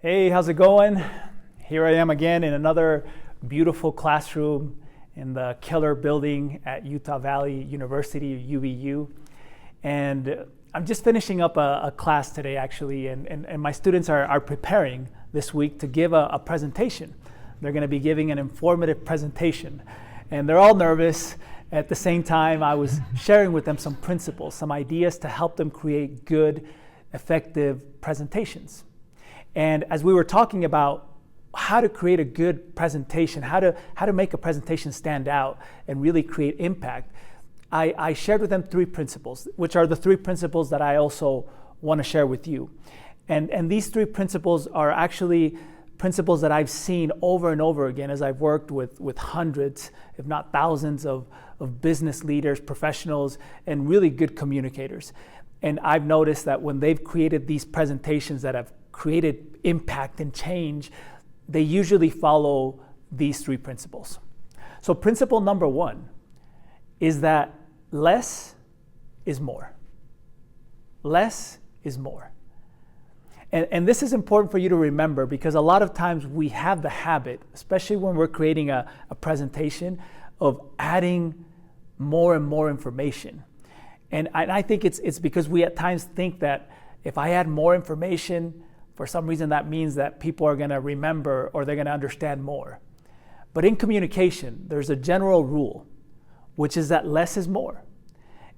Hey, how's it going? Here I am again in another beautiful classroom in the killer building at Utah Valley University, UVU. And I'm just finishing up a class today, actually, and my students are preparing this week to give a presentation. They're going to be giving an informative presentation. And they're all nervous. At the same time, I was sharing with them some principles, some ideas to help them create good, effective presentations. And as we were talking about how to create a good presentation, how to make a presentation stand out and really create impact, I shared with them three principles, which are the three principles that I also want to share with you. And these three principles are actually principles that I've seen over and over again as I've worked with hundreds, if not thousands of business leaders, professionals, and really good communicators. And I've noticed that when they've created these presentations that have created impact and change, they usually follow these three principles. So principle number one is that less is more. Less is more. And this is important for you to remember because a lot of times we have the habit, especially when we're creating a presentation, of adding more and more information. And I think it's because we at times think that if I add more information, for some reason that means that people are going to remember or they're going to understand more. But in communication, there's a general rule, which is that less is more.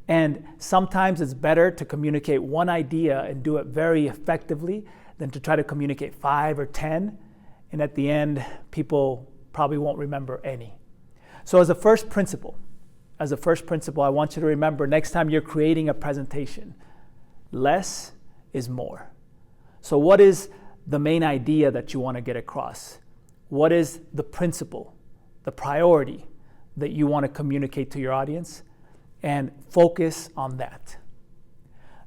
And sometimes it's better to communicate one idea and do it very effectively than to try to communicate 5 or 10. And at the end, people probably won't remember any. So as a first principle, I want you to remember next time you're creating a presentation, less is more. So what is the main idea that you want to get across? What is the principle, the priority that you want to communicate to your audience? And focus on that.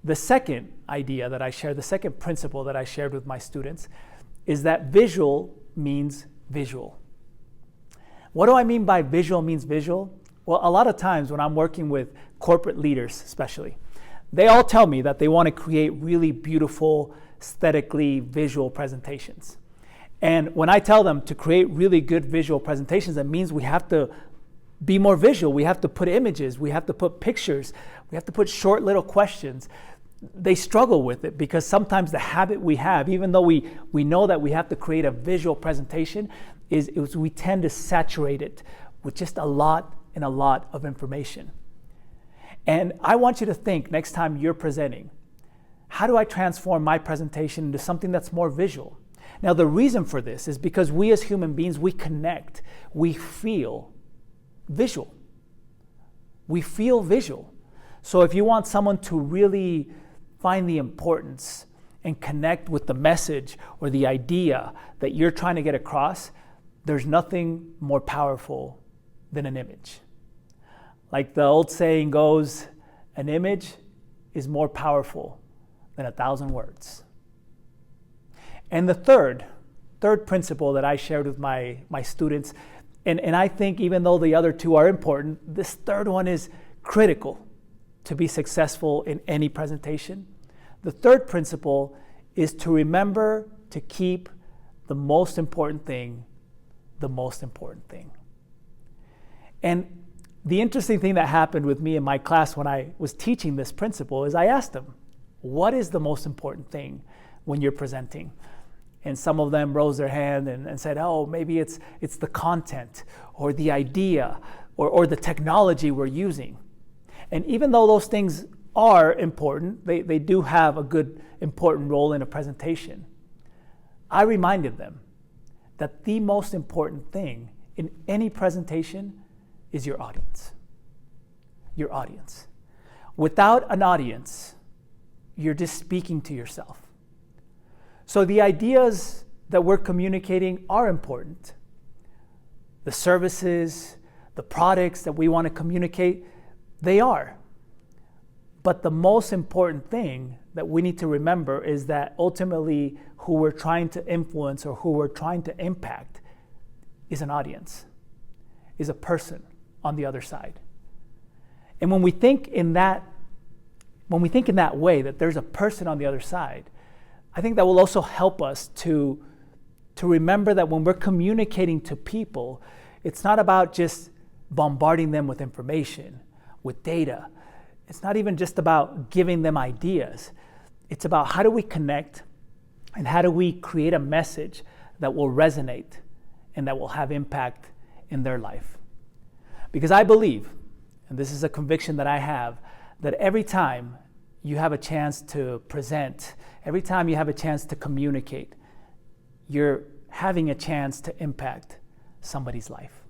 The second idea that I shared, the second principle that I shared with my students is that visual means visual. What do I mean by visual means visual? Well, a lot of times when I'm working with corporate leaders especially, they all tell me that they want to create really beautiful, aesthetically visual presentations. And when I tell them to create really good visual presentations, that means we have to be more visual. We have to put images, we have to put pictures, we have to put short little questions. They struggle with it because sometimes the habit we have, even though we know that we have to create a visual presentation, is we tend to saturate it with just a lot of information. And I want you to think next time you're presenting, how do I transform my presentation into something that's more visual? Now the reason for this is because we as human beings, we connect, we feel visual. We feel visual. So if you want someone to really find the importance and connect with the message or the idea that you're trying to get across, there's nothing more powerful than an image. Like the old saying goes, an image is more powerful than 1,000 words. And the third principle that I shared with my students, and I think even though the other two are important, this third one is critical to be successful in any presentation. The third principle is to remember to keep the most important thing the most important thing. And the interesting thing that happened with me in my class when I was teaching this principle is I asked them, what is the most important thing when you're presenting? And some of them rose their hand and said, oh, maybe it's the content or the idea or the technology we're using. And even though those things are important, they do have a good, important role in a presentation, I reminded them that the most important thing in any presentation is your audience. Your audience. Without an audience, you're just speaking to yourself. So the ideas that we're communicating are important. The services, the products that we want to communicate, they are. But the most important thing that we need to remember is that ultimately who we're trying to influence or who we're trying to impact is an audience, is a person on the other side. And when we think in that way, that there's a person on the other side, I think that will also help us to remember that when we're communicating to people, it's not about just bombarding them with information, with data. It's not even just about giving them ideas. It's about how do we connect and how do we create a message that will resonate and that will have impact in their life. Because I believe, and this is a conviction that I have, that every time you have a chance to present, every time you have a chance to communicate, you're having a chance to impact somebody's life.